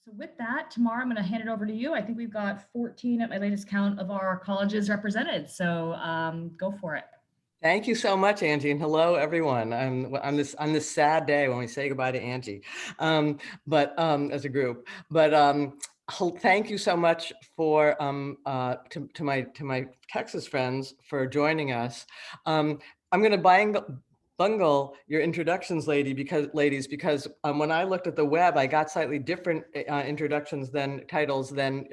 So with that, Tamara, I'm going to hand it over to you. I think we've got 14 at my latest count of our colleges represented. So go for it. Thank you so much, Angie, and hello, everyone. On this sad day when we say goodbye to Angie, as a group. Thank you so much for to my Texas friends for joining us. I'm going to bungle your introductions, ladies, because when I looked at the web, I got slightly different introductions titles than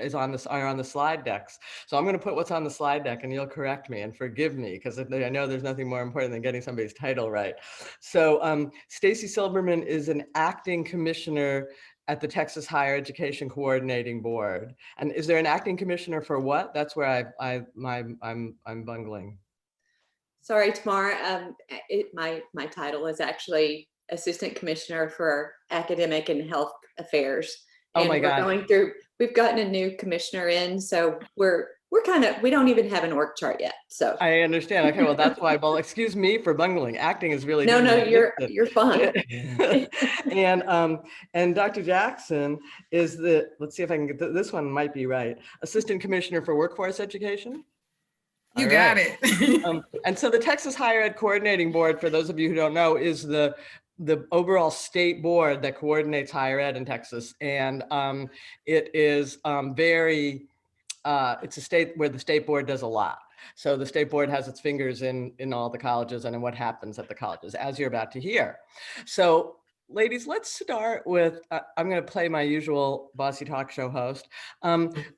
are on the slide decks. So I'm going to put what's on the slide deck, and you'll correct me and forgive me, because I know there's nothing more important than getting somebody's title right. So Stacy Silberman is an acting commissioner at the Texas Higher Education Coordinating Board. And is there an acting commissioner for what? That's where I'm bungling. Sorry, Tamara. My title is actually Assistant Commissioner for Academic and Health Affairs. And oh my God. We've gotten a new commissioner in, so we don't even have an org chart yet. So I understand. Okay, well that's why. Well, excuse me for bungling. Acting is really no, you're fine. and Dr. Jackson is let's see if I can get this one might be right. Assistant Commissioner for Workforce Education. You got it. And so the Texas Higher Ed Coordinating Board, for those of you who don't know, is the overall state board that coordinates higher ed in Texas. And it is it's a state where the state board does a lot. So the state board has its fingers in all the colleges and in what happens at the colleges, as you're about to hear. So ladies, let's start with, I'm going to play my usual bossy talk show host.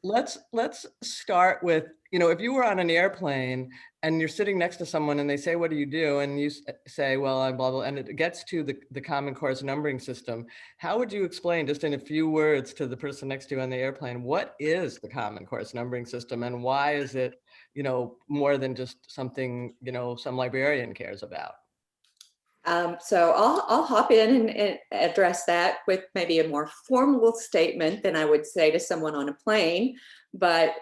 Let's start with, if you were on an airplane and you're sitting next to someone and they say, what do you do? And you say, well, I'm blah, blah, and it gets to the Common Course numbering system. How would you explain, just in a few words, to the person next to you on the airplane, what is the Common Course numbering system and why is it, more than just something, some librarian cares about? So I'll hop in and address that with maybe a more formal statement than I would say to someone on a plane. But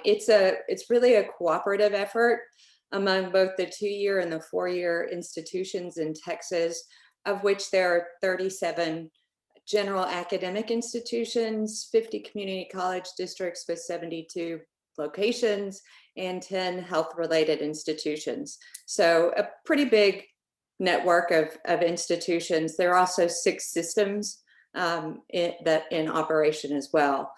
it's really a cooperative effort among both the 2-year and the 4-year institutions in Texas, of which there are 37 general academic institutions, 50 community college districts with 72 locations, and 10 health-related institutions. So a pretty big network of institutions. There are also 6 systems in operation as well,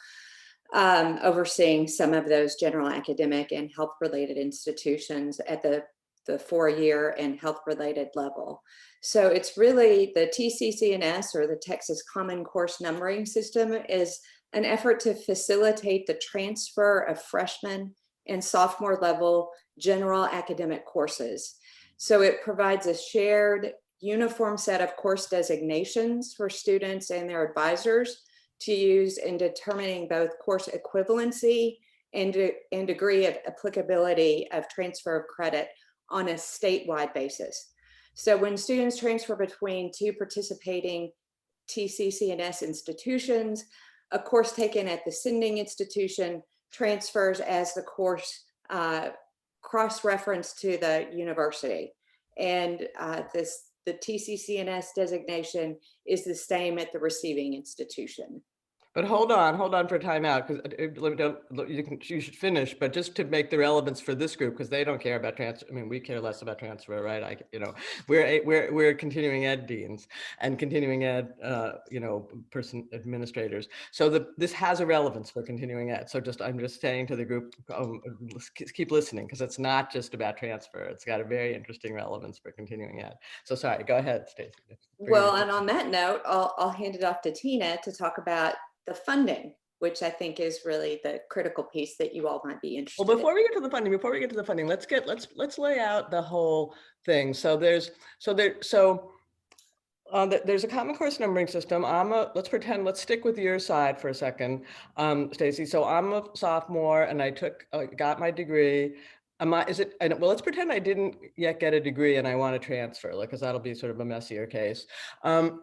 overseeing some of those general academic and health-related institutions at the 4-year and health-related level. So it's really the TCCNS, or the Texas Common Course Numbering System, is an effort to facilitate the transfer of freshman and sophomore level general academic courses. So it provides a shared, uniform set of course designations for students and their advisors to use in determining both course equivalency and degree of applicability of transfer of credit on a statewide basis. So when students transfer between 2 participating TCCNS institutions, a course taken at the sending institution transfers as the course cross-reference to the university. And the TCCNS designation is the same at the receiving institution. But hold on for a timeout, because you should finish, but just to make the relevance for this group, because they don't care about transfer. I mean, we care less about transfer, right? We're continuing ed deans and continuing ed, person administrators. So this has a relevance for continuing ed. So I'm just saying to the group, keep listening, because it's not just about transfer. It's got a very interesting relevance for continuing ed. So sorry, go ahead, Stacey. Well, and on that note, I'll hand it off to Tina to talk about the funding, which I think is really the critical piece that you all might be interested in. Well, before we get to the funding, let's lay out the whole thing. So there's a Common Course numbering system. Let's stick with your side for a second, Stacey. So I'm a sophomore and I got my degree. Let's pretend I didn't yet get a degree and I want to transfer, because that'll be sort of a messier case. Do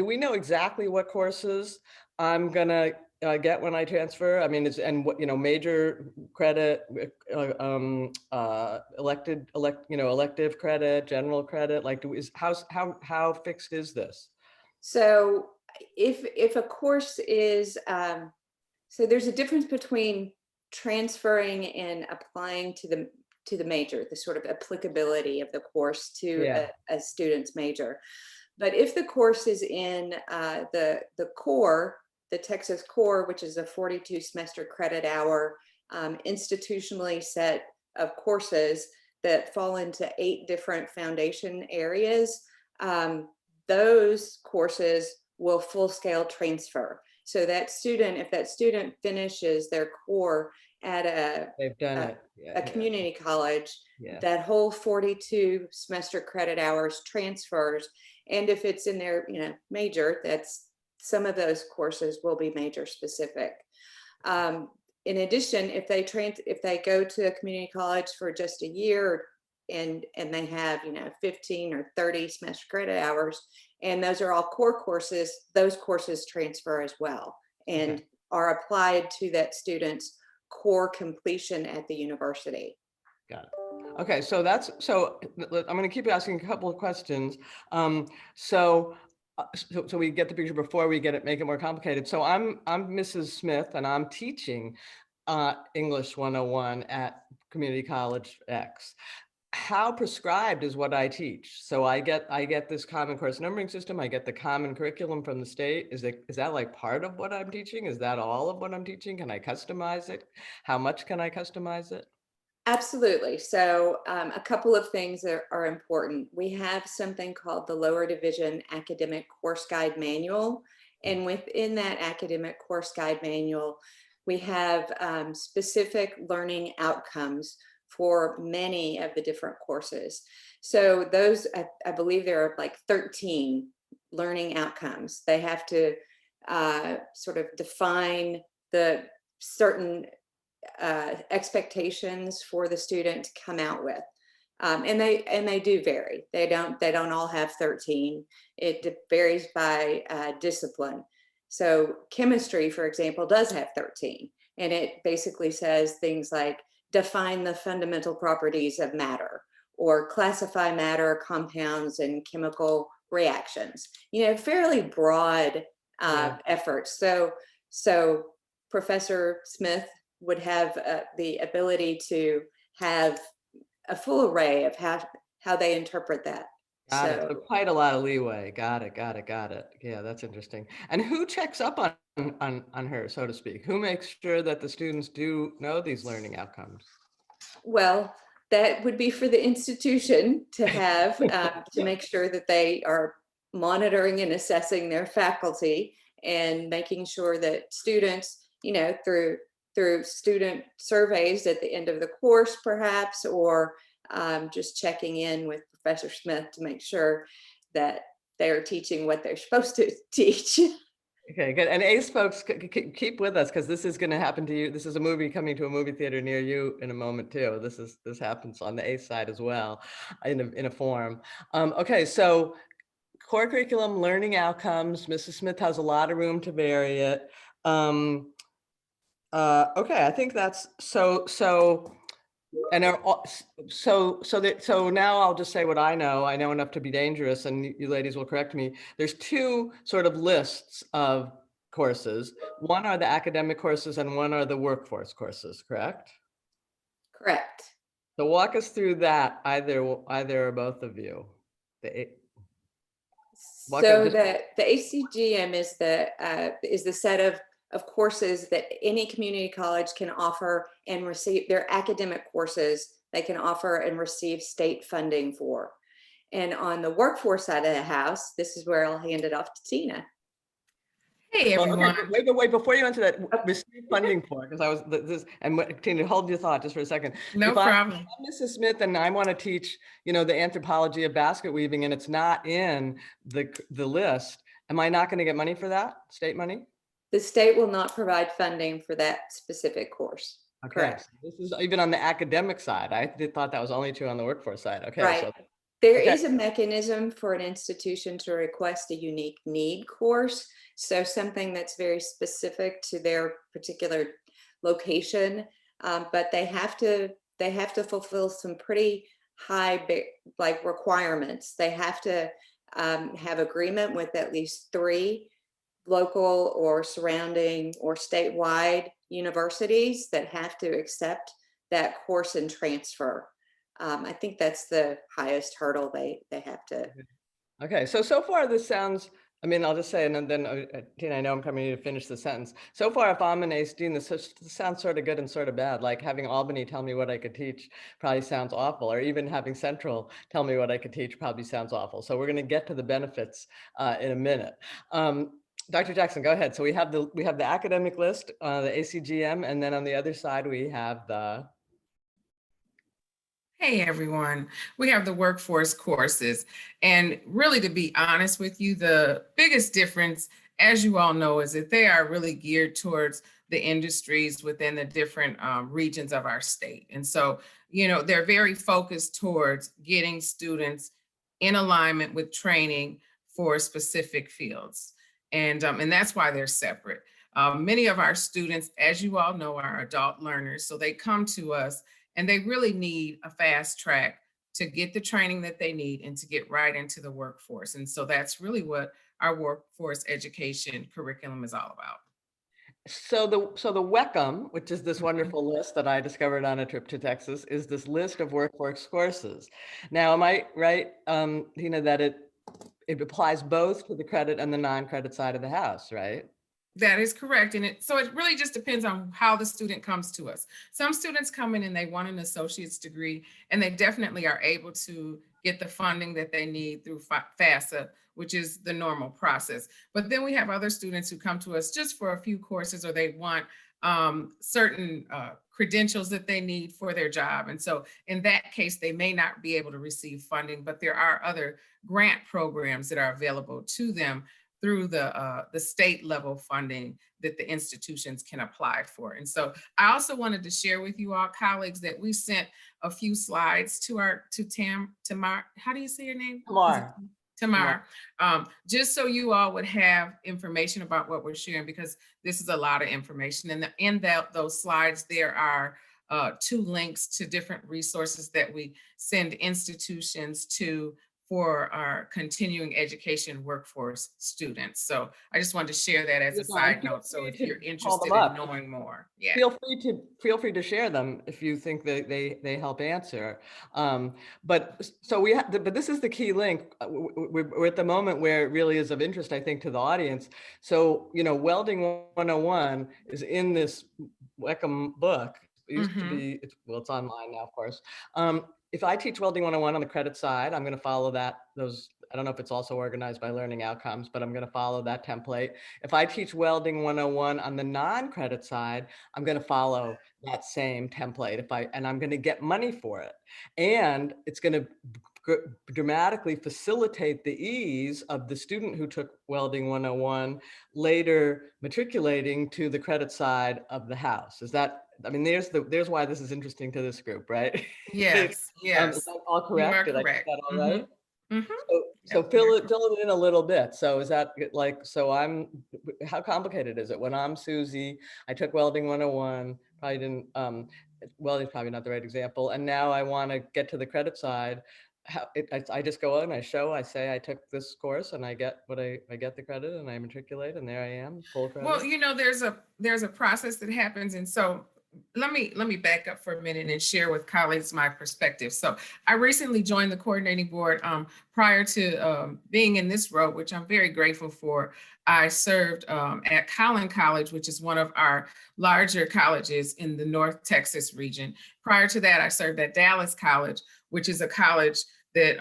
we know exactly what courses I'm gonna get when I transfer? I mean, major credit, elective credit, general credit, how fixed is this? So if a course is, so there's a difference between transferring and applying to the major, the sort of applicability of the course to Yeah. a student's major. But if the course is in the core, the Texas core, which is a 42 semester credit hour institutionally set of courses that fall into 8 different foundation areas, those courses will full scale transfer. So that student, if that student finishes their core at They've done it. a community college, Yeah. that whole 42 semester credit hours transfers. And if it's in their major, that's some of those courses will be major specific. In addition, if they go to a community college for just a year and they have 15 or 30 semester credit hours, and those are all core courses, those courses transfer as well and are applied to that student's core completion at the university. Got it. Okay, so I'm going to keep asking a couple of questions. So we get the picture before we make it more complicated. So I'm Mrs. Smith, and I'm teaching English 101 at Community College X. How prescribed is what I teach? So I get this common course numbering system. I get the common curriculum from the state. Is that like part of what I'm teaching? Is that all of what I'm teaching? Can I customize it? How much can I customize it? Absolutely. So a couple of things are important. We have something called the Lower Division Academic Course Guide Manual. And within that academic course guide manual, we have specific learning outcomes for many of the different courses. So those, I believe there are like 13 learning outcomes. They have to sort of define the certain expectations for the student to come out with, and they do vary. They don't all have 13. It varies by discipline. So chemistry, for example, does have 13, and it basically says things like define the fundamental properties of matter, or classify matter, compounds, and chemical reactions. Fairly broad efforts. So Professor Smith would have the ability to have a full array of how they interpret that. Got it. So quite a lot of leeway. Got it. Yeah, that's interesting. And who checks up on her, so to speak? Who makes sure that the students do know these learning outcomes? Well, that would be for the institution to have to make sure that they are monitoring and assessing their faculty and making sure that students, through student surveys at the end of the course, perhaps, or just checking in with Professor Smith to make sure that they're teaching what they're supposed to teach. Okay, good. And ACE folks, keep with us, because this is going to happen to you. This is a movie coming to a movie theater near you in a moment too. This happens on the ACE side as well, in a form. Okay, so core curriculum, learning outcomes. Mrs. Smith has a lot of room to vary it. Okay, I think that's so. And so now I'll just say what I know. I know enough to be dangerous, and you ladies will correct me. There's 2 sort of lists of courses. One are the academic courses, and one are the workforce courses. Correct? Correct. So walk us through that, either or both of you. So the ACGM is the set of courses that any community college can offer and receive. Their academic courses they can offer and receive state funding for. And on the workforce side of the house, this is where I'll hand it off to Tina. Hey, everyone. Okay, wait, before you answer that, receive funding for, because Tina, hold your thought just for a second. No problem. I'm Mrs. Smith and I want to teach, the anthropology of basket weaving, and it's not in the list. Am I not going to get money for that? State money? The state will not provide funding for that specific course. Okay. Correct. So this is even on the academic side. I thought that was only true on the workforce side. Okay. Right. So, there is a mechanism for an institution to request a unique need course. So something that's very specific to their particular location, but they have to fulfill some pretty high requirements. They have to have agreement with at least 3 local or surrounding or statewide universities that have to accept that course and transfer. I think that's the highest hurdle they have to. Okay, so far this sounds, I mean, I'll just say, and then Tina, I know I'm coming to you to finish the sentence. So far, if I'm an ACE student, this sounds sort of good and sort of bad. Like having Albany tell me what I could teach probably sounds awful, or even having Central tell me what I could teach probably sounds awful. So we're going to get to the benefits in a minute. Dr. Jackson, go ahead. So we have the academic list, the ACGM, and then on the other side we have the. Hey everyone, we have the workforce courses. And really, to be honest with you, the biggest difference, as you all know, is that they are really geared towards the industries within the different regions of our state. And so, they're very focused towards getting students in alignment with training for specific fields. And that's why they're separate. Many of our students, as you all know, are adult learners. So they come to us and they really need a fast track to get the training that they need and to get right into the workforce. And so that's really what our workforce education curriculum is all about. So the WECM, which is this wonderful list that I discovered on a trip to Texas, is this list of workforce courses. Now, am I right, Tina, that it applies both to the credit and the non-credit side of the house, right? That is correct. And so it really just depends on how the student comes to us. Some students come in and they want an associate's degree, and they definitely are able to get the funding that they need through FAFSA, which is the normal process. But then we have other students who come to us just for a few courses, or they want certain credentials that they need for their job. And so in that case, they may not be able to receive funding, but there are other grant programs that are available to them through the state level funding that the institutions can apply for. And so I also wanted to share with you all, colleagues, that we sent a few slides to Tamar, how do you say your name? Tamar, just so you all would have information about what we're sharing, because this is a lot of information. And in those slides, there are 2 links to different resources that we send institutions to for our continuing education workforce students. So I just wanted to share that as a side note. So if you're interested in knowing more, yeah. Feel free to share them if you think that they help answer. But this is the key link. We're at the moment where it really is of interest, I think, to the audience. So, Welding 101 is in this WECM book. It used to be, it's online now, of course. If I teach Welding 101 on the credit side, I'm going to follow I don't know if it's also organized by learning outcomes, but I'm going to follow that template. If I teach Welding 101 on the non-credit side, I'm going to follow that same template and I'm going to get money for it. And it's going to dramatically facilitate the ease of the student who took Welding 101 later matriculating to the credit side of the house. There's why this is interesting to this group, right? Yes, yes. Is that all correct? You are correct. Did I get that all right? So Yep, fill it in a little bit. So is that how complicated is it? When I'm Susie, I took Welding 101, probably didn't, welding's probably not the right example. And now I want to get to the credit side. I just go on, I say I took this course and I get the credit and I matriculate and there I am, full credit. Well, there's a process that happens. And so let me back up for a minute and share with colleagues my perspective. So I recently joined the coordinating board. Prior to being in this role, which I'm very grateful for, I served at Collin College, which is one of our larger colleges in the North Texas region. Prior to that, I served at Dallas College, which is a college that,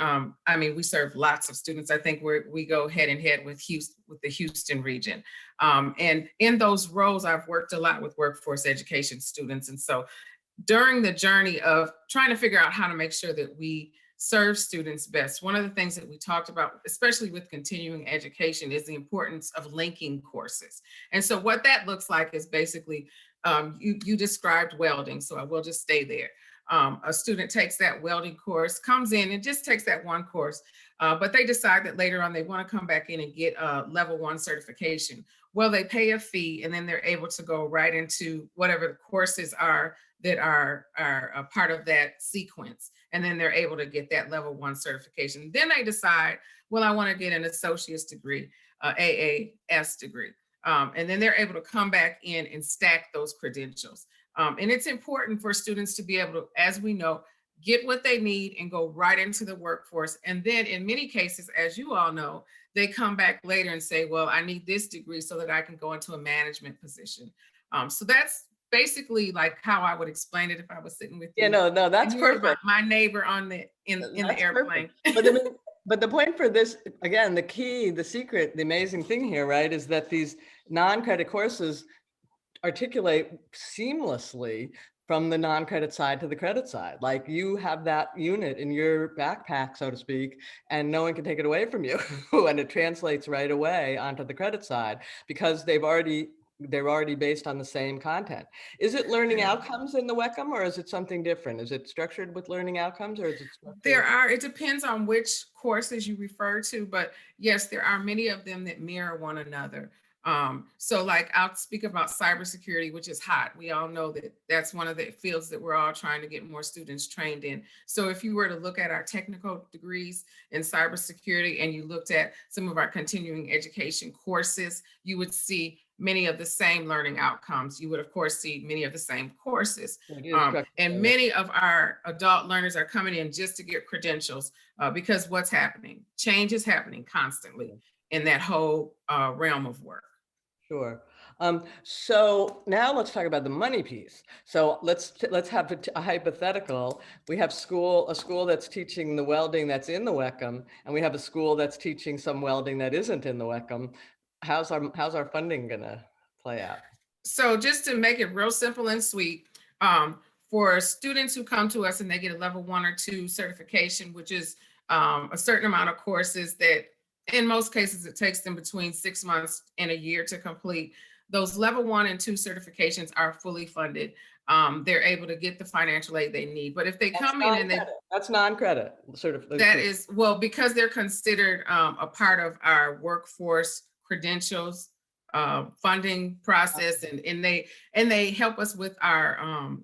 we serve lots of students. I think we go head in head with the Houston region. And in those roles, I've worked a lot with workforce education students. And so during the journey of trying to figure out how to make sure that we serve students best, one of the things that we talked about, especially with continuing education, is the importance of linking courses. And so what that looks like is basically, you described welding, so I will just stay there. A student takes that welding course, comes in and just takes that one course, but they decide that later on they want to come back in and get a level 1 certification. Well, they pay a fee and then they're able to go right into whatever the courses are that are a part of that sequence. And then they're able to get that level 1 certification. Then they decide, well, I want to get an associate's degree. AAS degree. And then they're able to come back in and stack those credentials. And it's important for students to be able to, as we know, get what they need and go right into the workforce. And then in many cases, as you all know, they come back later and say, well, I need this degree so that I can go into a management position. So that's basically like how I would explain it if I was sitting with you. Yeah, no, that's perfect. My neighbor on the in the airplane. But I mean, but the point for this, again, the key, the secret, the amazing thing here, right, is that these non-credit courses articulate seamlessly from the non-credit side to the credit side. Like you have that unit in your backpack, so to speak, and no one can take it away from you. And it translates right away onto the credit side because they're already based on the same content. Is it learning outcomes in the WECM or is it something different? Is it structured with learning outcomes or is it structured? It depends on which courses you refer to, but yes, there are many of them that mirror one another. So like I'll speak about cybersecurity, which is hot. We all know that that's one of the fields that we're all trying to get more students trained in. So if you were to look at our technical degrees in cybersecurity and you looked at some of our continuing education courses, you would see many of the same learning outcomes. You would of course see many of the same courses. And many of our adult learners are coming in just to get credentials because what's happening? Change is happening constantly in that whole realm of work. Sure. So now let's talk about the money piece. So let's have a hypothetical. We have a school that's teaching the welding that's in the WECM, and we have a school that's teaching some welding that isn't in the WECM. How's our funding gonna play out? So just to make it real simple and sweet, for students who come to us and they get a level 1 or 2 certification, which is a certain amount of courses that in most cases, it takes them between 6 months and a year to complete. Those level 1 and 2 certifications are fully funded. They're able to get the financial aid they need. But if they come in and that's non-credit certification. That is, well, because they're considered a part of our workforce credentials funding process, and they help us with our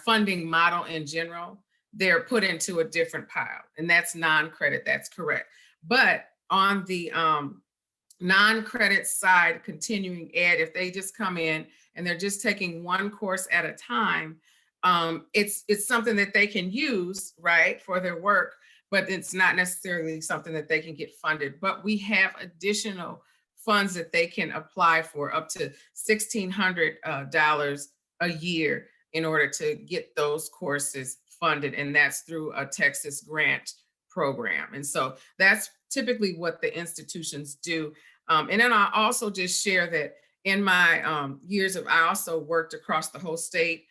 funding model in general. They're put into a different pile, and that's non-credit. That's correct. But on the non-credit side, continuing ed, if they just come in and they're just taking one course at a time, it's something that they can use, right, for their work, but it's not necessarily something that they can get funded. But we have additional funds that they can apply for up to $1,600 a year in order to get those courses funded, and that's through a Texas grant program. And so that's typically what the institutions do. And then I also just share that in my years I also worked across the whole state,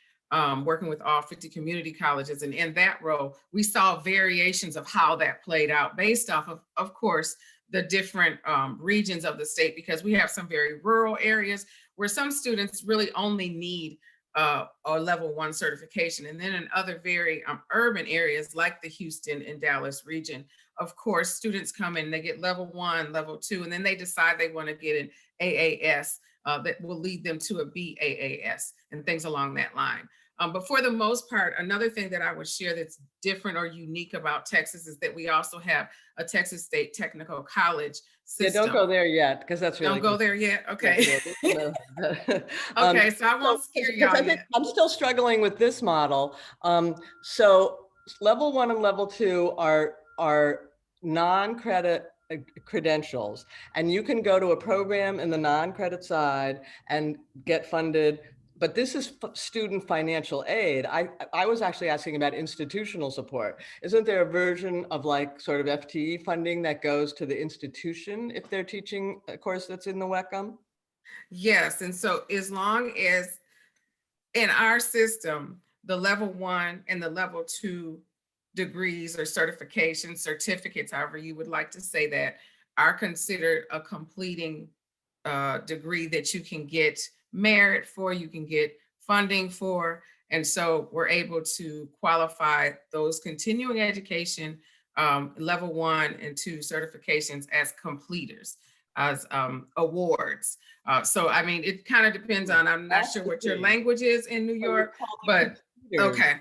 working with all 50 community colleges. And in that role, we saw variations of how that played out based off of course, the different regions of the state, because we have some very rural areas where some students really only need a level 1 certification. And then in other very urban areas like the Houston and Dallas region, of course, students come in, they get level 1, level 2, and then they decide they want to get an AAS that will lead them to a BAAS and things along that line. But for the most part, another thing that I would share that's different or unique about Texas is that we also have a Texas State Technical College system. Yeah, don't go there yet, because that's really— Don't go there yet? Okay. Okay, so I won't scare y'all yet. I'm still struggling with this model. So level 1 and level 2 are non-credit credentials, and you can go to a program in the non-credit side and get funded. But this is student financial aid. I was actually asking about institutional support. Isn't there a version of like sort of FTE funding that goes to the institution if they're teaching a course that's in the WECM? Yes, and so as long as in our system, the level 1 and the level 2 degrees or certifications, certificates, however you would like to say that, are considered a completing degree that you can get merit for, you can get funding for. And so we're able to qualify those continuing education level 1 and 2 certifications as completers, as awards. So, I mean, it kind of depends on, I'm not sure what your language is in New York, but okay.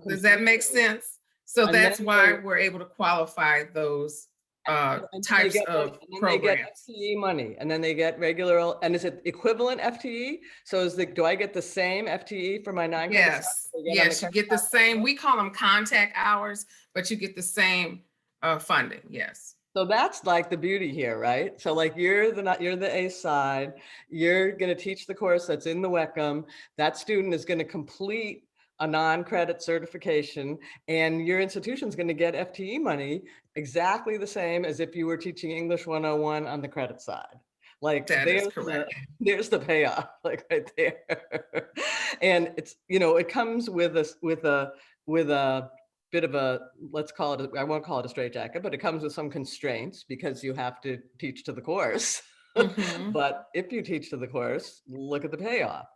Does that make sense? So that's why we're able to qualify those And then types of they get programs. FTE money, and then they get regular, and is it equivalent FTE? So do I get the same FTE for my 9 credits? Yes, yes, you get the same, we call them contact hours, but you get the same funding, yes. So that's like the beauty here, right? So like you're the ACE side, you're going to teach the course that's in the WECM. That student is going to complete a non-credit certification, and your institution is going to get FTE money exactly the same as if you were teaching English 101 on the credit side. Like That is correct. There's the payoff, like right there. And it's, it comes with a bit of a, let's call it, I won't call it a straitjacket, but it comes with some constraints because you have to teach to the course. Mhm. But if you teach to the course, look at the payoff.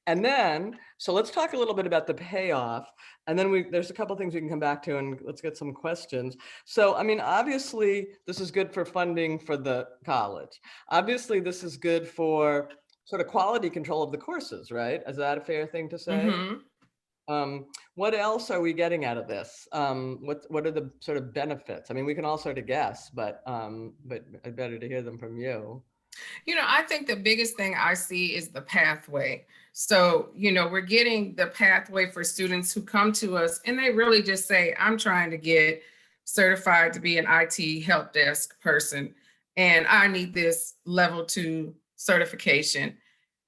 And then, so let's talk a little bit about the payoff. And then there's a couple things we can come back to, and let's get some questions. So, I mean, obviously this is good for funding for the college. Obviously this is good for sort of quality control of the courses, right? Is that a fair thing to say? Mhm. What else are we getting out of this? What are the sort of benefits? I mean, we can all sort of guess, but better to hear them from you. I think the biggest thing I see is the pathway. So, we're getting the pathway for students who come to us and they really just say, I'm trying to get certified to be an IT help desk person, and I need this level 2 certification.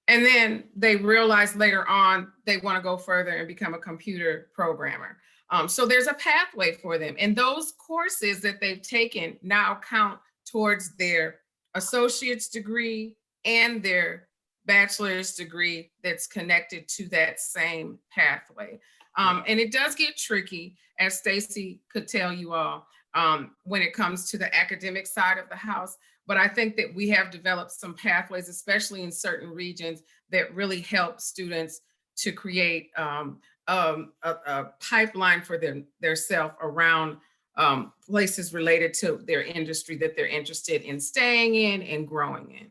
And then they realize later on they want to go further and become a computer programmer. So there's a pathway for them. And those courses that they've taken now count towards their associate's degree and their bachelor's degree that's connected to that same pathway. And it does get tricky, as Stacy could tell you all, when it comes to the academic side of the house. But I think that we have developed some pathways, especially in certain regions, that really help students to create a pipeline for their self around places related to their industry that they're interested in staying in and growing in.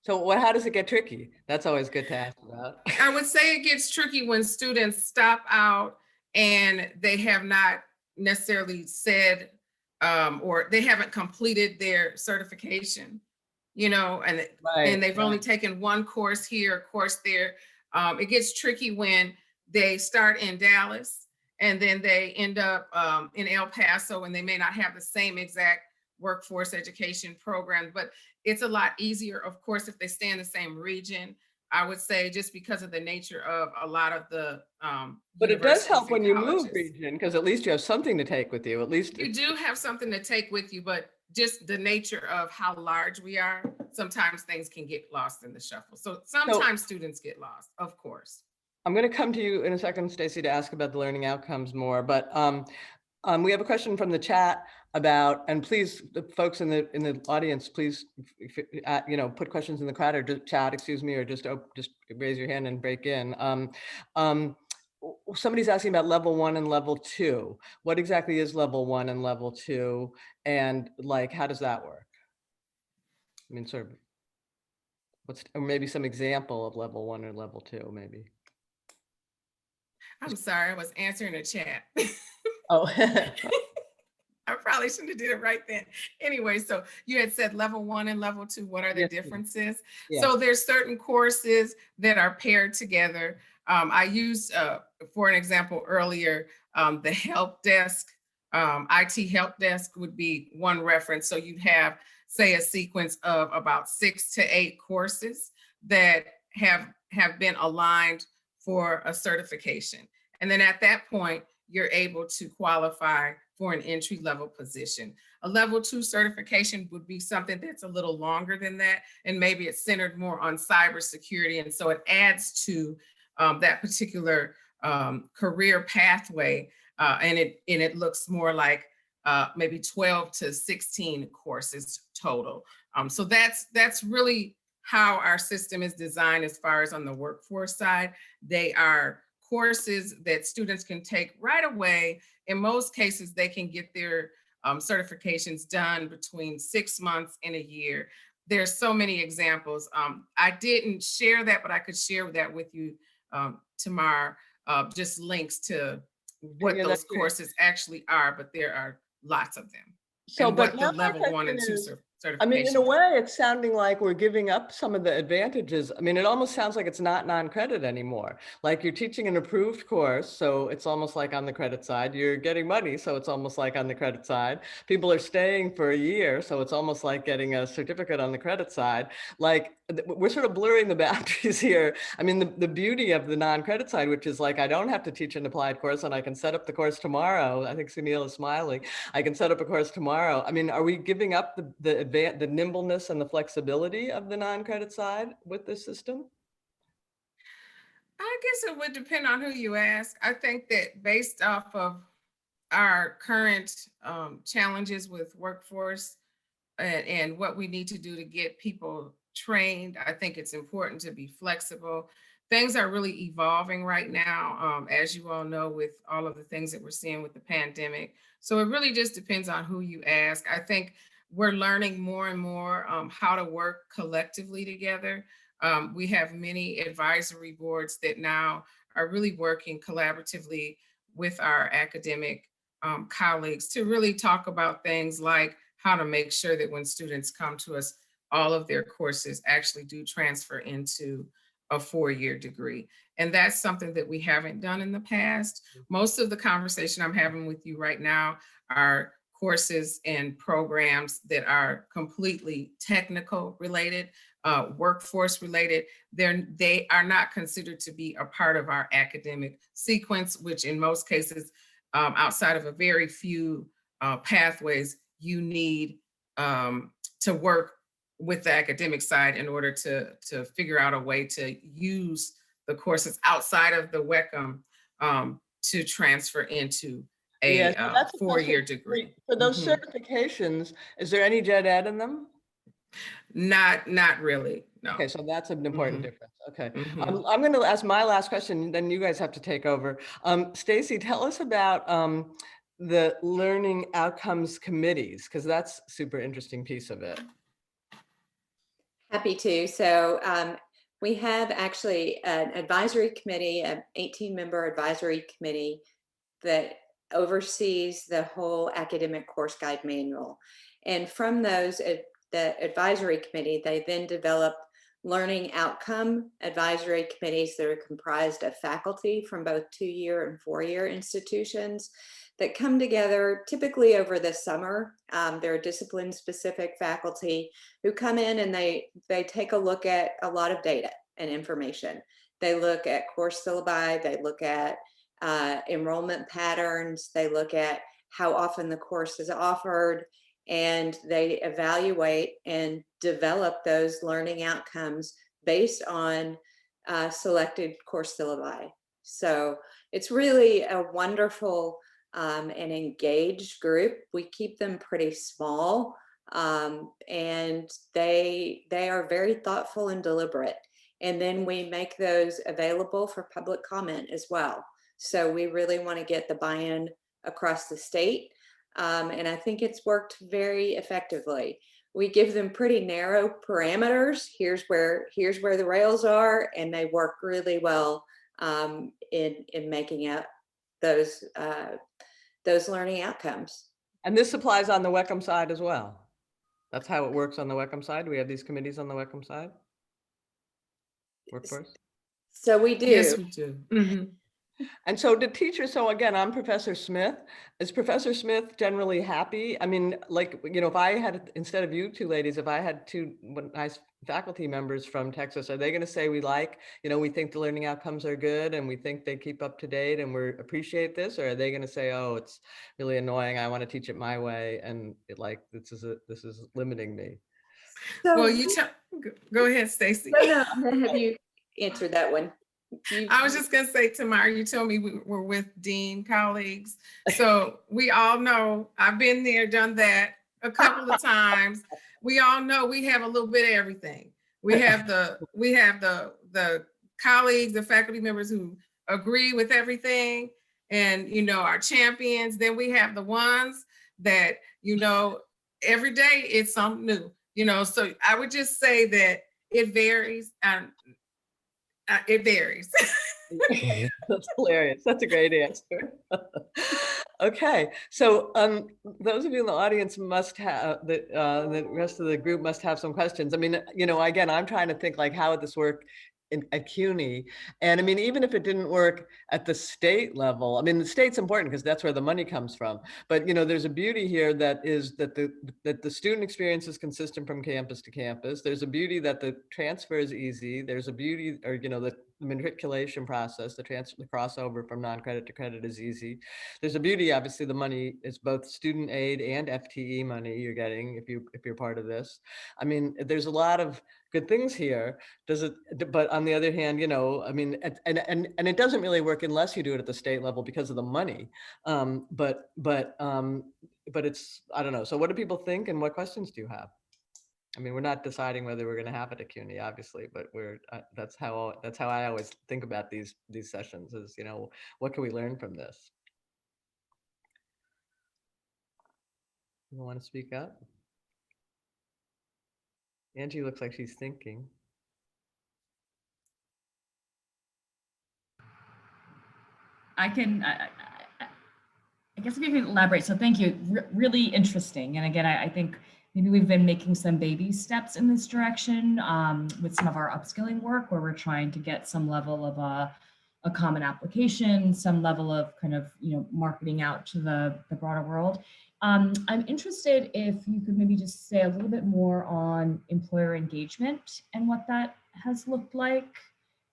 So how does it get tricky? That's always good to ask about. I would say it gets tricky when students stop out and they have not necessarily said, or they haven't completed their certification, and they've only taken one course here, a course there. It gets tricky when they start in Dallas and then they end up in El Paso, and they may not have the same exact workforce education program, but it's a lot easier, of course, if they stay in the same region. I would say, just because of the nature of a lot of the but it does help when you colleges. move region, because at least you have something to take with you. At least you do have something to take with you, but just the nature of how large we are, sometimes things can get lost in the shuffle. So sometimes students get lost, of course. I'm going to come to you in a second, Stacy, to ask about the learning outcomes more, but we have a question from the chat about, and please, the folks in the audience, please, put questions in the chat, excuse me, or just raise your hand and break in. Somebody's asking about level 1 and level 2. What exactly is level 1 and level 2, and like, how does that work? I mean, sort of, or maybe some example of level 1 or level 2, maybe. I'm sorry, I was answering the chat. Oh. I probably shouldn't have did it right then. Anyway, so you had said level 1 and level 2, what are the differences? Yes. So there's certain courses that are paired together. I used, for an example earlier, the help desk, IT help desk would be one reference. So you'd have, say, a sequence of about 6 to 8 courses that have been aligned for a certification. And then at that point, you're able to qualify for an entry-level position. A level 2 certification would be something that's a little longer than that, and maybe it's centered more on cybersecurity. And so it adds to that particular career pathway, and it looks more like maybe 12 to 16 courses total. So that's really how our system is designed as far as on the workforce side. They are courses that students can take right away. In most cases, they can get their certifications done between 6 months and a year. There's so many examples. I didn't share that, but I could share that with you tomorrow, just links to what those courses actually are, but there are lots of them. So, and but what now the my level 1 question and 2 is, I mean, in certification a is. way, it's sounding like we're giving up some of the advantages. I mean, it almost sounds like it's not non-credit anymore. Like you're teaching an approved course, so it's almost like on the credit side. You're getting money, so it's almost like on the credit side. People are staying for a year, so it's almost like getting a certificate on the credit side. Like we're sort of blurring the boundaries here. I mean, the beauty of the non-credit side, which is like I don't have to teach an applied course and I can set up the course tomorrow. I think Sunil is smiling. I can set up a course tomorrow. I mean, are we giving up the nimbleness and the flexibility of the non-credit side with this system? I guess it would depend on who you ask. I think that based off of our current challenges with workforce and what we need to do to get people trained, I think it's important to be flexible. Things are really evolving right now, as you all know, with all of the things that we're seeing with the pandemic. So it really just depends on who you ask. I think we're learning more and more how to work collectively together. We have many advisory boards that now are really working collaboratively with our academic colleagues to really talk about things like how to make sure that when students come to us, all of their courses actually do transfer into a 4-year degree. And that's something that we haven't done in the past. Most of the conversation I'm having with you right now are courses and programs that are completely technical related, workforce related. They are not considered to be a part of our academic sequence, which in most cases, outside of a very few pathways, you need to work with the academic side in order to figure out a way to use the courses outside of the WECM to transfer into a So that's a 4-year question. degree. For those certifications, is there any gen ed in them? Not really, no. Okay, so that's an important difference. Okay, Mhm. I'm going to ask my last question, then you guys have to take over. Stacy, tell us about the learning outcomes committees, because that's a super interesting piece of it. Happy to. So we have actually an advisory committee, an 18-member advisory committee that oversees the whole academic course guide manual. And from those, the advisory committee, they then develop learning outcome advisory committees that are comprised of faculty from both 2-year and 4-year institutions that come together typically over the summer. There are discipline-specific faculty who come in and they take a look at a lot of data and information. They look at course syllabi, they look at enrollment patterns, they look at how often the course is offered, and they evaluate and develop those learning outcomes based on selected course syllabi. So it's really a wonderful and engaged group. We keep them pretty small, and they are very thoughtful and deliberate. And then we make those available for public comment as well. So we really want to get the buy-in across the state. And I think it's worked very effectively. We give them pretty narrow parameters. Here's where the rails are, and they work really well in making out those learning outcomes. And this applies on the WECM side as well. That's how it works on the WECM side. We have these committees on the WECM side. Workforce. So we do. Yes, we do. Mm-hmm. And so the teachers, so again, I'm Professor Smith. Is Professor Smith generally happy? I mean, like, you know, if I had, instead of you two ladies, if I had two nice faculty members from Texas, are they going to say we like, you know, we think the learning outcomes are good and we think they keep up to date and we appreciate this? Or are they going to say, oh, it's really annoying, I want to teach it my way, and it, like, this is limiting me? So, Well, go ahead, Stacy. no, I'm going to have you answer that one. I was just going to say, Tamara, you told me we were with Dean colleagues. So we all know, I've been there, done that a couple of times. We all know we have a little bit of everything. We have the colleagues, the faculty members who agree with everything, and, you know, our champions. Then we have the ones that, you know, every day it's something new, you know. So I would just say that it varies. It varies. That's hilarious. That's a great answer. Okay, so those of you in the audience must have, the rest of the group must have some questions. I mean, you know, again, I'm trying to think like, how would this work at CUNY? And I mean, even if it didn't work at the state level, I mean, the state's important because that's where the money comes from. But, you know, there's a beauty here that is that the student experience is consistent from campus to campus. There's a beauty that the transfer is easy. There's a beauty, or, you know, the matriculation process, the crossover from non-credit to credit is easy. There's a beauty, obviously the money is both student aid and FTE money you're getting if you're part of this. I mean, there's a lot of good things here. Does it, but on the other hand, you know, I mean, and it doesn't really work unless you do it at the state level because of the money. But it's, I don't know. So what do people think and what questions do you have? I mean, we're not deciding whether we're going to have it at CUNY, obviously, but that's how I always think about these sessions is, you know, what can we learn from this? You want to speak up? Angie looks like she's thinking. I guess if you can elaborate. So thank you. Really interesting. And again, I think maybe we've been making some baby steps in this direction with some of our upskilling work, where we're trying to get some level of a common application, some level of kind of, you know, marketing out to the broader world. I'm interested if you could maybe just say a little bit more on employer engagement and what that has looked like.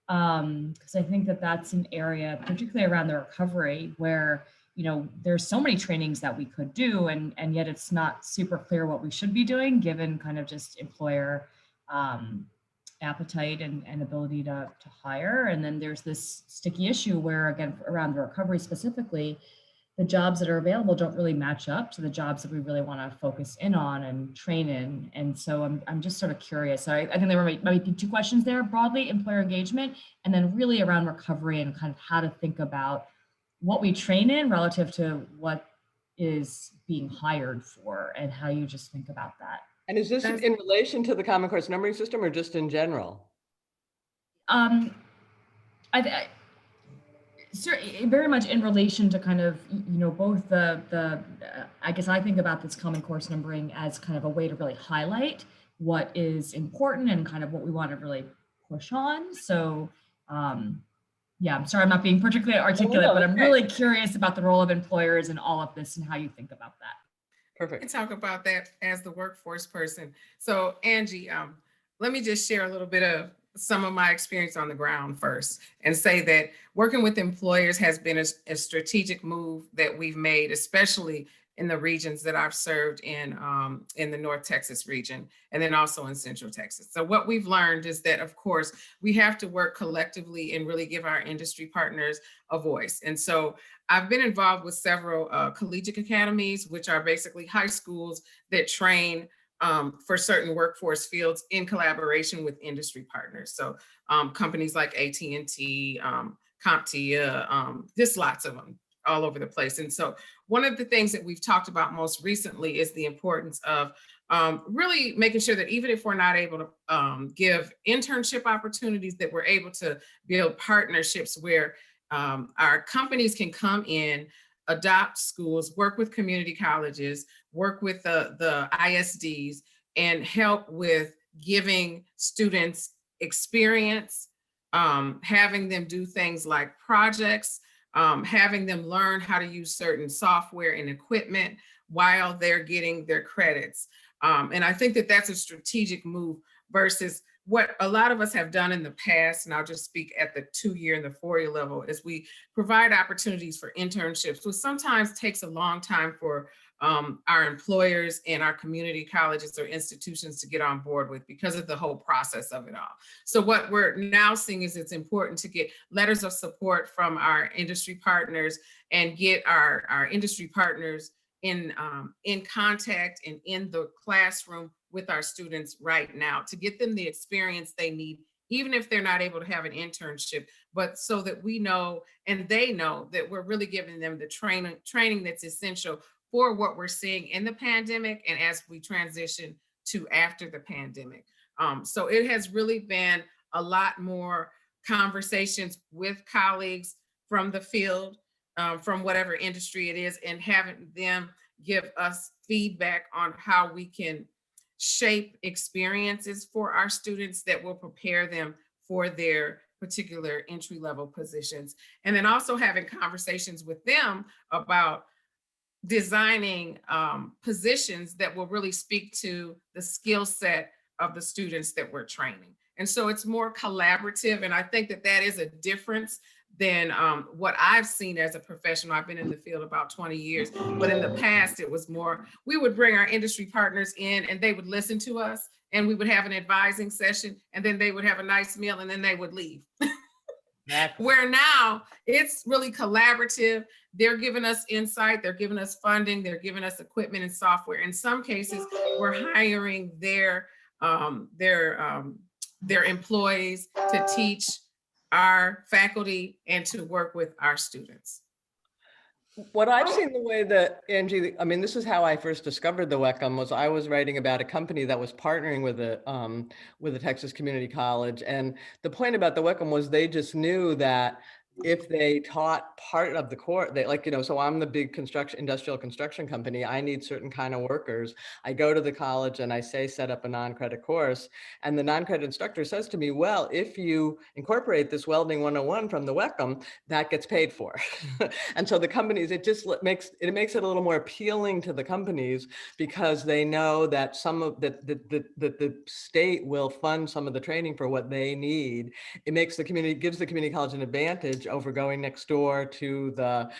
Because I think that that's an area, particularly around the recovery, where, you know, there's so many trainings that we could do, and yet it's not super clear what we should be doing given kind of just employer appetite and ability to hire. And then there's this sticky issue where, again, around the recovery specifically, the jobs that are available don't really match up to the jobs that we really want to focus in on and train in. And so I'm just sort of curious. So I think there might be two questions there: broadly employer engagement, and then really around recovery and kind of how to think about what we train in relative to what is being hired for, and how you just think about that. And is this in relation to the Common Course numbering system or just in general? Very much in relation to kind of, you know, both I guess I think about this Common Course numbering as kind of a way to really highlight what is important and kind of what we want to really push on. So yeah, I'm sorry I'm not being particularly articulate, but I'm really curious about the role of employers in all of this and how you think about that. Perfect. I can talk about that as the workforce person. So Angie, let me just share a little bit of some of my experience on the ground first and say that working with employers has been a strategic move that we've made, especially in the regions that I've served in the North Texas region, and then also in Central Texas. So what we've learned is that, of course, we have to work collectively and really give our industry partners a voice. And so I've been involved with several collegiate academies, which are basically high schools that train for certain workforce fields in collaboration with industry partners. So companies like AT&T, CompTIA, just lots of them all over the place. And so one of the things that we've talked about most recently is the importance of really making sure that even if we're not able to give internship opportunities, that we're able to build partnerships where our companies can come in, adopt schools, work with community colleges, work with the ISDs, and help with giving students experience, having them do things like projects, having them learn how to use certain software and equipment while they're getting their credits. And I think that that's a strategic move versus what a lot of us have done in the past, and I'll just speak at the 2-year and the 4-year level, is we provide opportunities for internships, which sometimes takes a long time for our employers and our community colleges or institutions to get on board with because of the whole process of it all. So what we're now seeing is it's important to get letters of support from our industry partners and get our industry partners in contact and in the classroom with our students right now to get them the experience they need, even if they're not able to have an internship, but so that we know and they know that we're really giving them the training that's essential for what we're seeing in the pandemic and as we transition to after the pandemic. So it has really been a lot more conversations with colleagues from the field from whatever industry it is, and having them give us feedback on how we can shape experiences for our students that will prepare them for their particular entry level positions. And then also having conversations with them about designing positions that will really speak to the skill set of the students that we're training. And so it's more collaborative. And I think that that is a difference than what I've seen as a professional. I've been in the field about 20 years, but in the past it was more, we would bring our industry partners in and they would listen to us, and we would have an advising session, and then they would have a nice meal, and then they would leave. Where now it's really collaborative. They're giving us insight, they're giving us funding, they're giving us equipment and software. In some cases, we're hiring their employees to teach our faculty and to work with our students. What I've seen, the way that Angie, I mean, this is how I first discovered the WECM, was I was writing about a company that was partnering with a Texas community college. And the point about the WECM was they just knew that if they taught part of the course, they, like, you know, so I'm the big industrial construction company. I need certain kind of workers. I go to the college and I say, set up a non-credit course. And the non-credit instructor says to me, well, if you incorporate this welding 101 from the WECM, that gets paid for. And so the companies, it makes it a little more appealing to the companies, because they know that the state will fund some of the training for what they need. It makes the community, gives the community college an advantage over going next door to the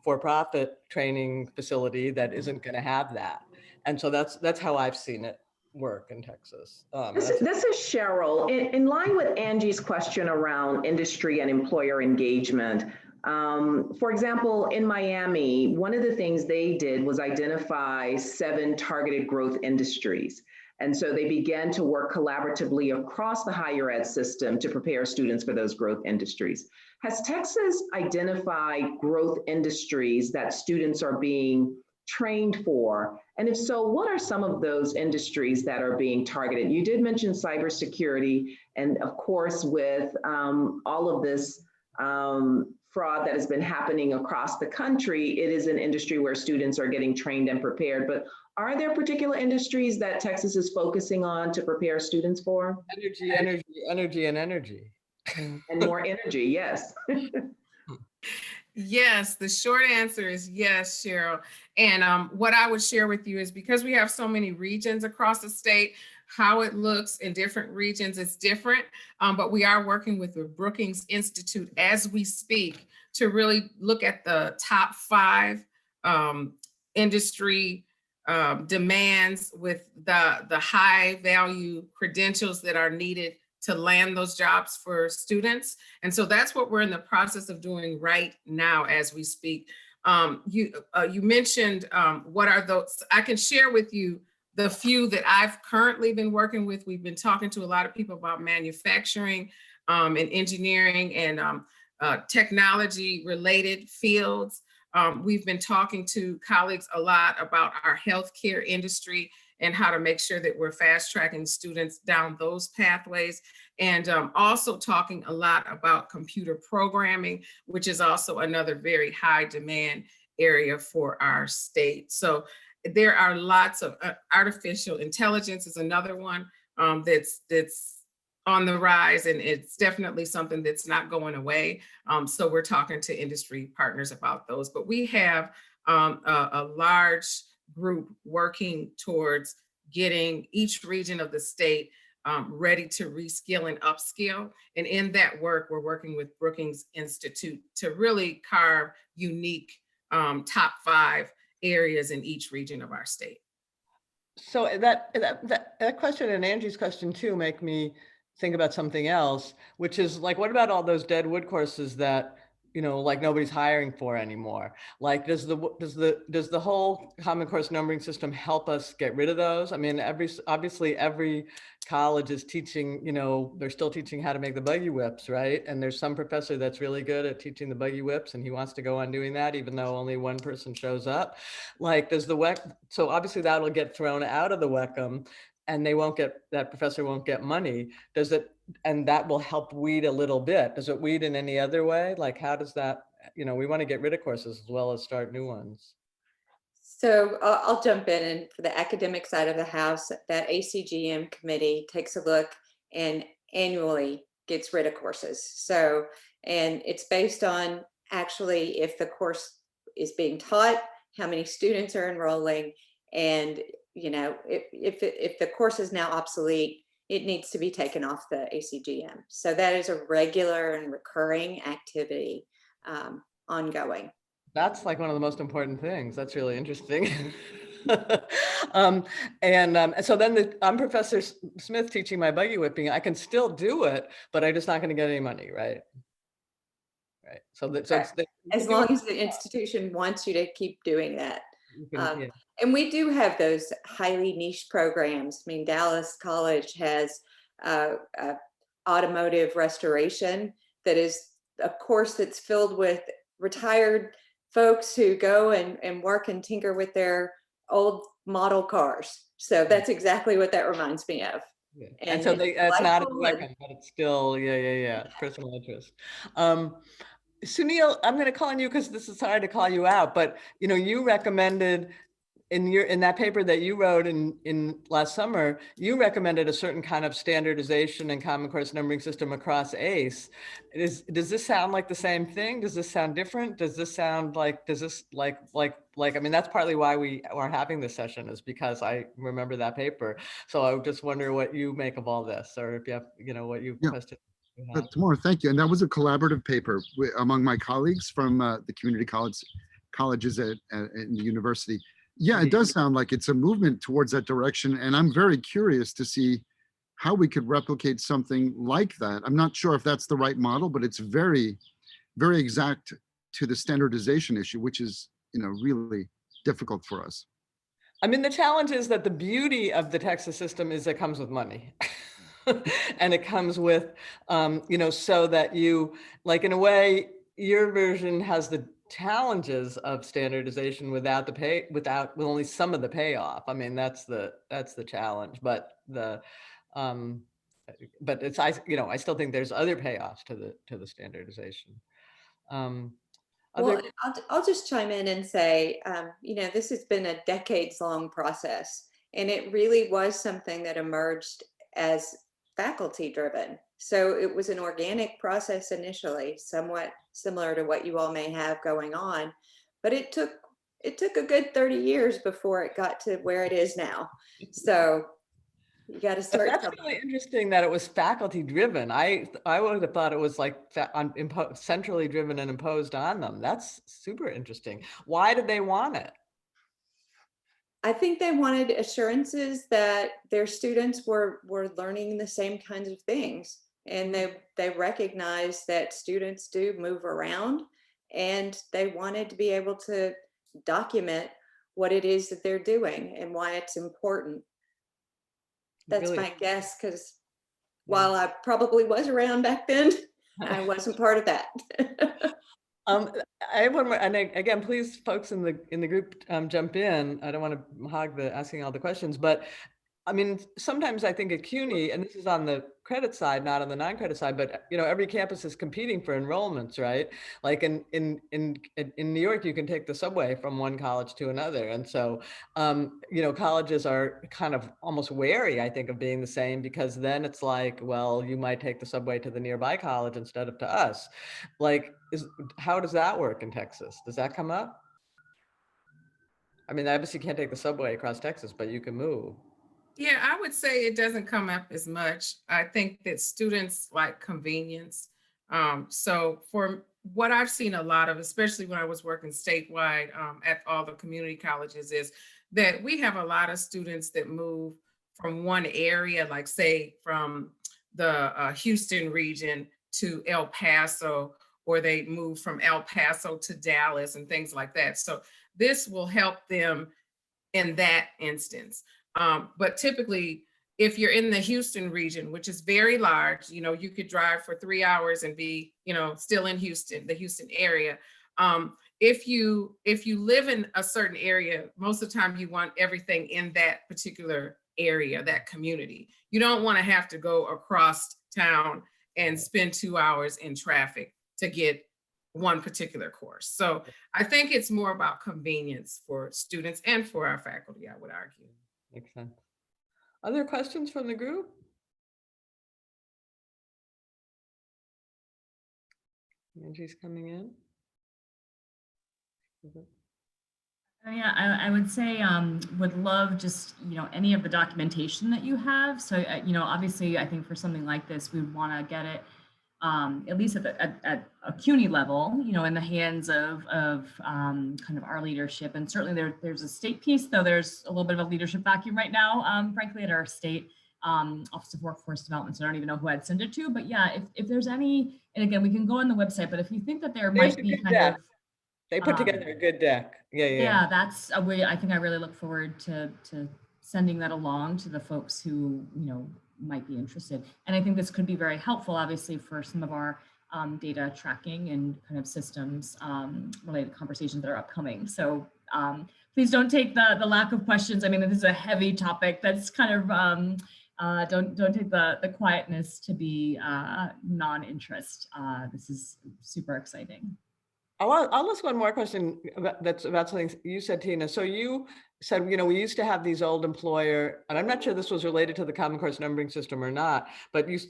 for-profit training facility that isn't going to have that. And so that's how I've seen it work in Texas. This is Cheryl. In line with Angie's question around industry and employer engagement, for example, in Miami, one of the things they did was identify 7 targeted growth industries. And so they began to work collaboratively across the higher ed system to prepare students for those growth industries. Has Texas identified growth industries that students are being trained for? And if so, what are some of those industries that are being targeted? You did mention cybersecurity, and of course, with all of this fraud that has been happening across the country, it is an industry where students are getting trained and prepared. But are there particular industries that Texas is focusing on to prepare students for? Energy, and energy. And more energy, yes. Yes, the short answer is yes, Cheryl. And what I would share with you is, because we have so many regions across the state, how it looks in different regions is different, but we are working with the Brookings Institute as we speak to really look at the top 5 industry demands with the high value credentials that are needed to land those jobs for students. And so that's what we're in the process of doing right now as we speak. You mentioned what are those. I can share with you the few that I've currently been working with. We've been talking to a lot of people about manufacturing and engineering and technology related fields. We've been talking to colleagues a lot about our healthcare industry and how to make sure that we're fast tracking students down those pathways. And also talking a lot about computer programming, which is also another very high demand area for our state. So there are lots of artificial intelligence is another one that's on the rise, and it's definitely something that's not going away. So we're talking to industry partners about those, but we have a large group working towards getting each region of the state ready to reskill and upskill. And in that work, we're working with Brookings Institute to really carve unique top 5 areas in each region of our state. So that question and Angie's question too make me think about something else, which is like, what about all those dead wood courses that, you know, like nobody's hiring for anymore? Like, does the whole Common Course numbering system help us get rid of those? I mean, obviously every college is teaching, you know, they're still teaching how to make the buggy whips, right? And there's some professor that's really good at teaching the buggy whips, and he wants to go on doing that, even though only one person shows up. Like, does the WEC, so obviously that'll get thrown out of the WECM, and that professor won't get money. Does it, and that will help weed a little bit. Does it weed in any other way? Like, how does that we want to get rid of courses as well as start new ones. So I'll jump in, and for the academic side of the house, that ACGM committee takes a look and annually gets rid of courses. So, and it's based on actually if the course is being taught, how many students are enrolling, and if the course is now obsolete, it needs to be taken off the ACGM. So that is a regular and recurring activity, ongoing. That's like one of the most important things. That's really interesting. So then I'm Professor Smith teaching my buggy whipping. I can still do it, but I'm just not going to get any money, right? Right. So As long as the institution wants you to keep doing that. yeah. And we do have those highly niche programs. I mean, Dallas College has automotive restoration that is a course that's filled with retired folks who go and work and tinker with their old model cars. So that's exactly what that reminds me of. Yeah. And so it's not a weapon, but it's still, personal interest. Sunil, I'm going to call on you because this is hard to call you out, but you recommended in that paper that you wrote in last summer, you recommended a certain kind of standardization and common course numbering system across ACE. Does this sound like the same thing? Does this sound different? Does this sound like, I mean, that's partly why we are having this session, is because I remember that paper. So I just wonder what you make of all this, or if you have, what you've questioned. Tamara, thank you. And that was a collaborative paper among my colleagues from the community colleges in the university. Yeah, it does sound like it's a movement towards that direction. And I'm very curious to see how we could replicate something like that. I'm not sure if that's the right model, but it's very, very exact to the standardization issue, which is, really difficult for us. I mean, the challenge is that the beauty of the Texas system is it comes with money. And it comes with, so that you, like, in a way, your version has the challenges of standardization with only some of the payoff. I mean, that's the challenge, but it's, I still think there's other payoffs to the standardization. Well, I'll just chime in and say, this has been a decades-long process, and it really was something that emerged as faculty-driven. So it was an organic process initially, somewhat similar to what you all may have going on, but it took a good 30 years before it got to where it is now. So you got to start. That's really interesting that it was faculty driven. I would have thought it was like centrally driven and imposed on them. That's super interesting. Why did they want it? I think they wanted assurances that their students were learning the same kinds of things, and they recognized that students do move around, and they wanted to be able to document what it is that they're doing and why it's important. That's my guess, because while I probably was around back then, I wasn't part of that. I have one more, and again, please, folks in the group, jump in. I don't want to hog asking all the questions, but I mean, sometimes I think at CUNY, and this is on the credit side, not on the non-credit side, but every campus is competing for enrollments, right? Like in New York, you can take the subway from one college to another, and so colleges are kind of almost wary, I think, of being the same, because then it's like, well, you might take the subway to the nearby college instead of to us. Like, how does that work in Texas? Does that come up? I mean, obviously you can't take the subway across Texas, but you can move. Yeah, I would say it doesn't come up as much. I think that students like convenience. So for what I've seen a lot of, especially when I was working statewide at all the community colleges, is that we have a lot of students that move from one area, like say from the Houston region to El Paso, or they move from El Paso to Dallas and things like that. So this will help them in that instance. But typically, if you're in the Houston region, which is very large, you could drive for 3 hours and be, still in Houston, the Houston area. If you live in a certain area, most of the time you want everything in that particular area, that community. You don't want to have to go across town and spend 2 hours in traffic to get one particular course. So I think it's more about convenience for students and for our faculty, I would argue. Makes sense. Other questions from the group? Angie's coming in. Yeah, I would say would love just, any of the documentation that you have. So, obviously, I think for something like this, we would want to get it at least at a CUNY level, in the hands of kind of our leadership. And certainly there's a state piece, though there's a little bit of a leadership vacuum right now, frankly, at our state Office of Workforce Development. So I don't even know who I'd send it to. But yeah, if there's any, and again, we can go on the website, but if you think that there There's might a be good kind deck. of They put together a good deck. Yeah. that's a way. I think I really look forward to sending that along to the folks who might be interested. And I think this could be very helpful, obviously, for some of our data tracking and kind of systems related conversations that are upcoming. So please don't take the lack of questions. I mean, this is a heavy topic. That's kind of don't take the quietness to be non-interest. This is super exciting. I'll ask one more question that's about something you said, Tina. So you said, we used to have these old employer, and I'm not sure this was related to the Common Course numbering system or not, but we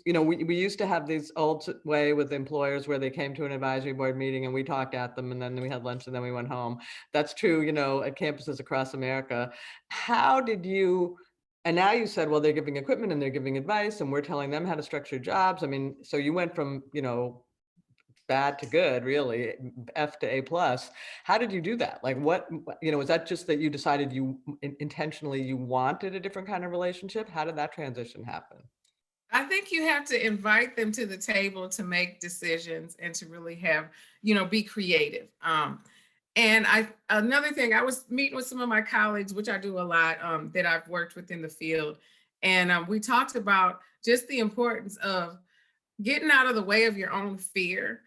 used to have this old way with employers where they came to an advisory board meeting and we talked at them and then we had lunch and then we went home. That's true, at campuses across America. How did you, and now you said, well, they're giving equipment and they're giving advice and we're telling them how to structure jobs. I mean, so you went from, bad to good, really, F to A+. How did you do that? Like what, was that just that you decided intentionally you wanted a different kind of relationship? How did that transition happen? I think you have to invite them to the table to make decisions and to really have, be creative. And another thing, I was meeting with some of my colleagues, which I do a lot, that I've worked with in the field. And we talked about just the importance of getting out of the way of your own fear.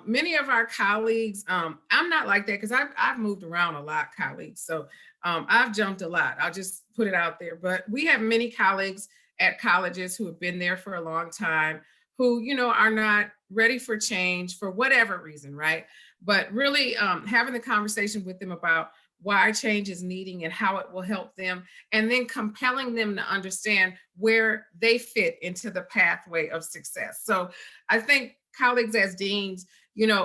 Many of our colleagues, I'm not like that because I've moved around a lot, colleagues. So I've jumped a lot. I'll just put it out there. But we have many colleagues at colleges who have been there for a long time, who, are not ready for change for whatever reason, right? But really having the conversation with them about why change is needing and how it will help them, and then compelling them to understand where they fit into the pathway of success. So I think colleagues as deans,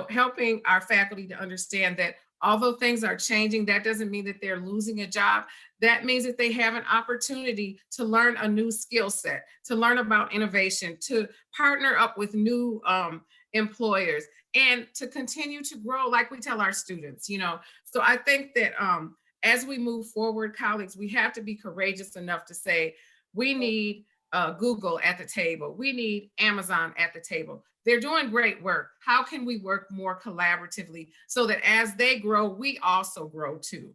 helping our faculty to understand that although things are changing, that doesn't mean that they're losing a job. That means that they have an opportunity to learn a new skill set, to learn about innovation, to partner up with new employers, and to continue to grow like we tell our students, So I think that as we move forward, colleagues, we have to be courageous enough to say, we need Google at the table. We need Amazon at the table. They're doing great work. How can we work more collaboratively so that as they grow, we also grow too?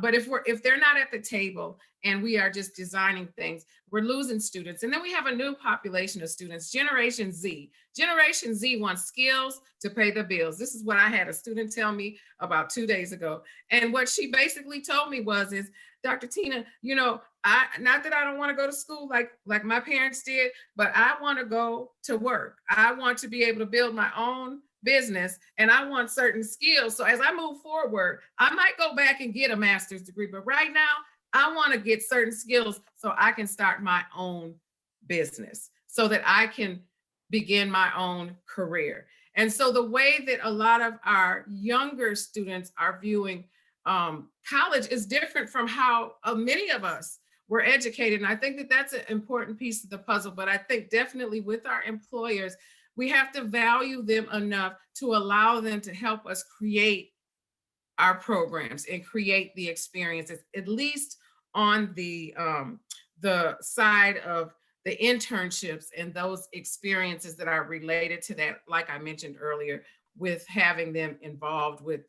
But if they're not at the table and we are just designing things, we're losing students. And then we have a new population of students, Generation Z. Generation Z wants skills to pay the bills. This is what I had a student tell me about 2 days ago. And what she basically told me is, Dr. Tina, not that I don't want to go to school like my parents did, but I want to go to work. I want to be able to build my own business and I want certain skills. So as I move forward, I might go back and get a master's degree, but right now I want to get certain skills so I can start my own business so that I can begin my own career. And so the way that a lot of our younger students are viewing college is different from how many of us were educated. And I think that that's an important piece of the puzzle. But I think definitely with our employers, we have to value them enough to allow them to help us create our programs and create the experiences, at least on the side of the internships and those experiences that are related to that, like I mentioned earlier, with having them involved with,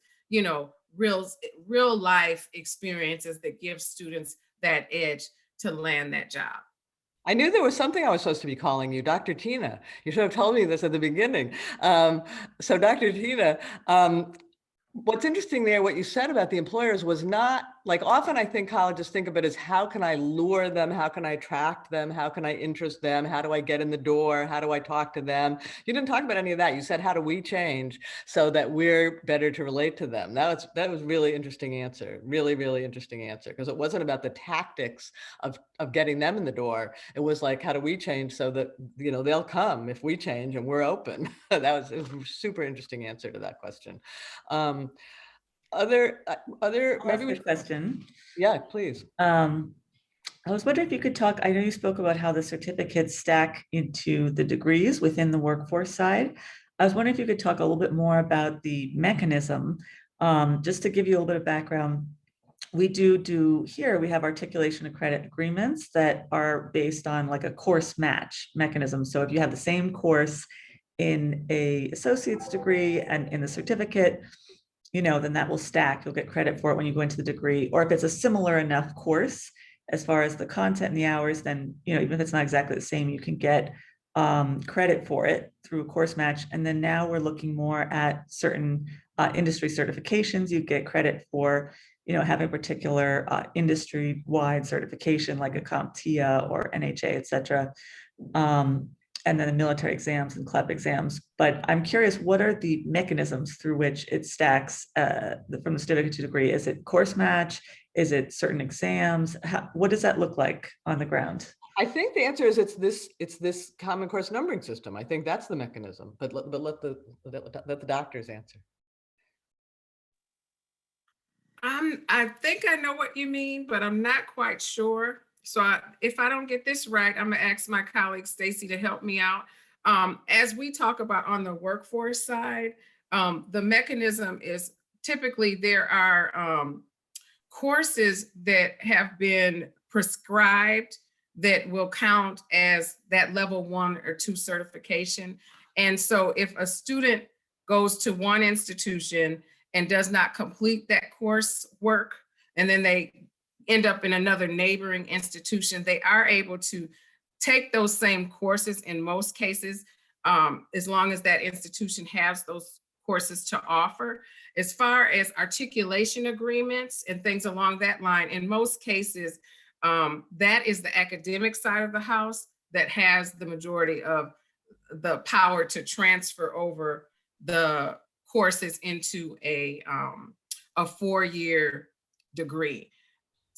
real life experiences that give students that edge to land that job. I knew there was something I was supposed to be calling you, Dr. Tina. You should have told me this at the beginning. So Dr. Tina, what's interesting there, what you said about the employers was not Like often I think colleges think of it as how can I lure them? How can I attract them? How can I interest them? How do I get in the door? How do I talk to them? You didn't talk about any of that. You said, how do we change so that we're better to relate to them? That was really interesting answer. Really, really interesting answer. Because it wasn't about the tactics of getting them in the door. It was like, how do we change so that, you know, they'll come if we change and we're open. It was a super interesting answer to that question. Other maybe we question. Yeah, please. I was wondering if you could talk, I know you spoke about how the certificates stack into the degrees within the workforce side. I was wondering if you could talk a little bit more about the mechanism. Just to give you a little bit of background, we here, we have articulation of credit agreements that are based on like a course match mechanism. So if you have the same course in a associate's degree and in the certificate, you know, then that will stack. You'll get credit for it when you go into the degree. Or if it's a similar enough course as far as the content and the hours, then, you know, even if it's not exactly the same, you can get credit for it through a course match. And then now we're looking more at certain industry certifications. You get credit for, you know, having a particular industry-wide certification like a CompTIA or NHA, et cetera. And then the military exams and CLEP exams. But I'm curious, what are the mechanisms through which it stacks from the certificate to degree? Is it course match? Is it certain exams? What does that look like on the ground? I think the answer is it's this common course numbering system. I think that's the mechanism, but let the doctors answer. I think I know what you mean, but I'm not quite sure. So if I don't get this right, I'm gonna ask my colleague Stacy to help me out. As we talk about on the workforce side, the mechanism is typically there are courses that have been prescribed that will count as that level 1 or 2 certification. And so if a student goes to one institution and does not complete that course work, and then they end up in another neighboring institution, they are able to take those same courses in most cases, as long as that institution has those courses to offer. As far as articulation agreements and things along that line, in most cases, that is the academic side of the house that has the majority of the power to transfer over the courses into a 4-year degree.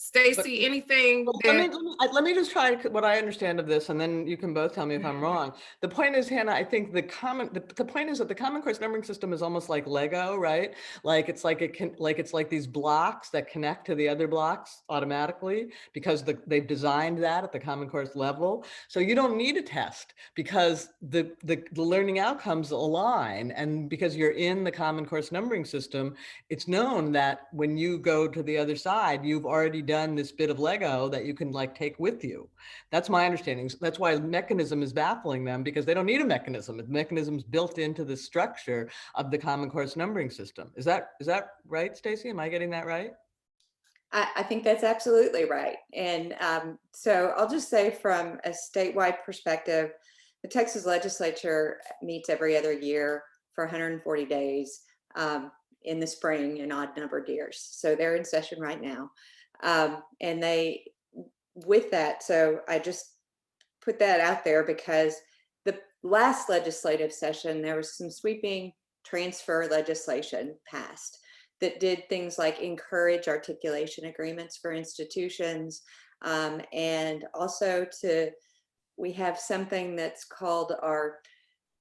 Stacy, anything? Let me just try what I understand of this, and then you can both tell me if I'm wrong. The point is, Hannah, I think the point is that the common course numbering system is almost like Lego, right? Like it's like these blocks that connect to the other blocks automatically because they've designed that at the common course level. So you don't need a test because the learning outcomes align, and because you're in the common course numbering system, it's known that when you go to the other side, you've already done this bit of Lego that you can like take with you. That's my understanding. That's why mechanism is baffling them, because they don't need a mechanism. The mechanism's built into the structure of the common course numbering system. Is that right, Stacy? Am I getting that right? I think that's absolutely right. And so I'll just say from a statewide perspective, the Texas legislature meets every other year for 140 days in the spring in odd numbered years. So they're in session right now. And with that, so I just put that out there because the last legislative session, there was some sweeping transfer legislation passed that did things like encourage articulation agreements for institutions. And also we have something that's called our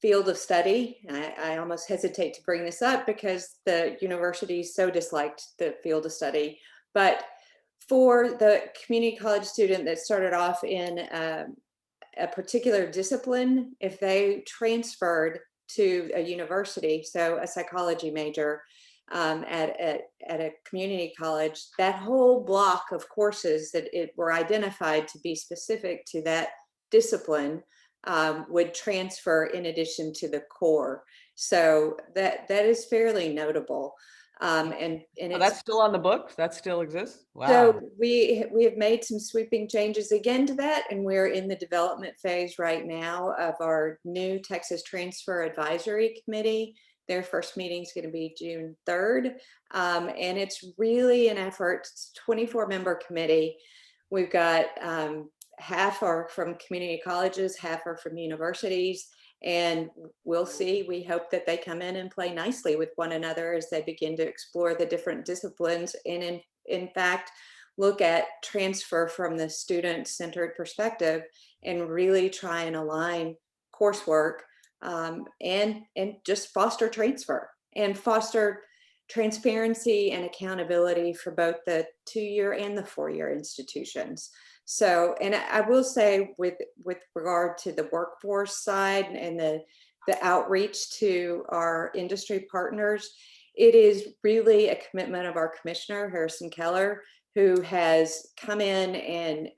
field of study. I almost hesitate to bring this up because the university so disliked the field of study, but for the community college student that started off in a particular discipline, if they transferred to a university, so a psychology major at a community college, that whole block of courses that were identified to be specific to that discipline would transfer in addition to the core. So that is fairly notable. And that's still on the books? That still exists? Wow. So we have made some sweeping changes again to that, and we're in the development phase right now of our new Texas Transfer Advisory Committee. Their first meeting is going to be June 3rd. And it's really an effort. It's a 24-member committee. We've got half are from community colleges, half are from universities. And we'll see. We hope that they come in and play nicely with one another as they begin to explore the different disciplines and in fact, look at transfer from the student-centered perspective and really try and align coursework and just foster transfer and foster transparency and accountability for both the 2-year and the 4-year institutions. So, and I will say with regard to the workforce side and the outreach to our industry partners, it is really a commitment of our commissioner, Harrison Keller, who has come in and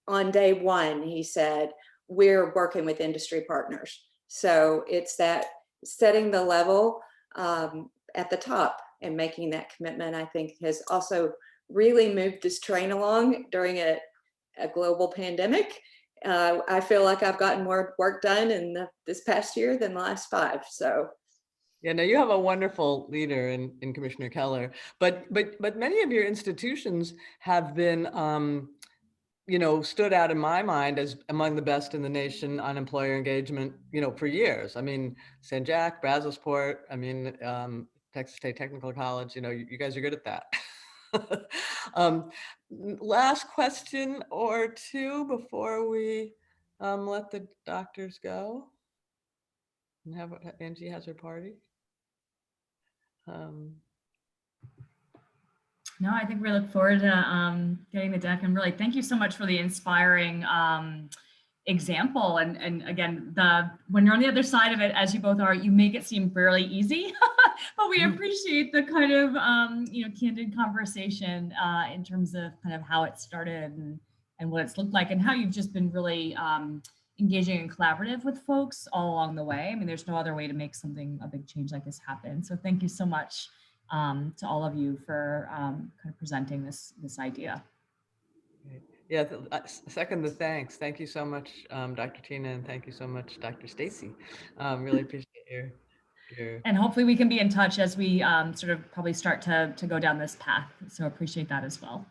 on day one, he said, we're working with industry partners. So it's that setting the level at the top and making that commitment, I think has also really moved this train along during a global pandemic. I feel like I've gotten more work done in this past year than the last 5. So. Yeah, no, you have a wonderful leader in Commissioner Keller, but many of your institutions have been, you know, stood out in my mind as among the best in the nation on employer engagement, you know, for years. I mean, St. Jack, Brazosport, I mean, Texas State Technical College, you know, you guys are good at that. Last question or two before we let the doctors go and have Angie has her party. No, I think we look forward to getting the deck, and really thank you so much for the inspiring example. And again, when you're on the other side of it, as you both are, you make it seem fairly easy, but we appreciate the kind of you know, candid conversation in terms of kind of how it started and what it's looked like, and how you've just been really engaging and collaborative with folks all along the way. I mean, there's no other way to make a big change like this happen. So thank you so much to all of you for kind of presenting this idea. Yeah, second the thanks. Thank you so much, Dr. Tina, and thank you so much, Dr. Stacy. Really appreciate your. And hopefully we can be in touch as we sort of probably start to go down this path. So appreciate that as well.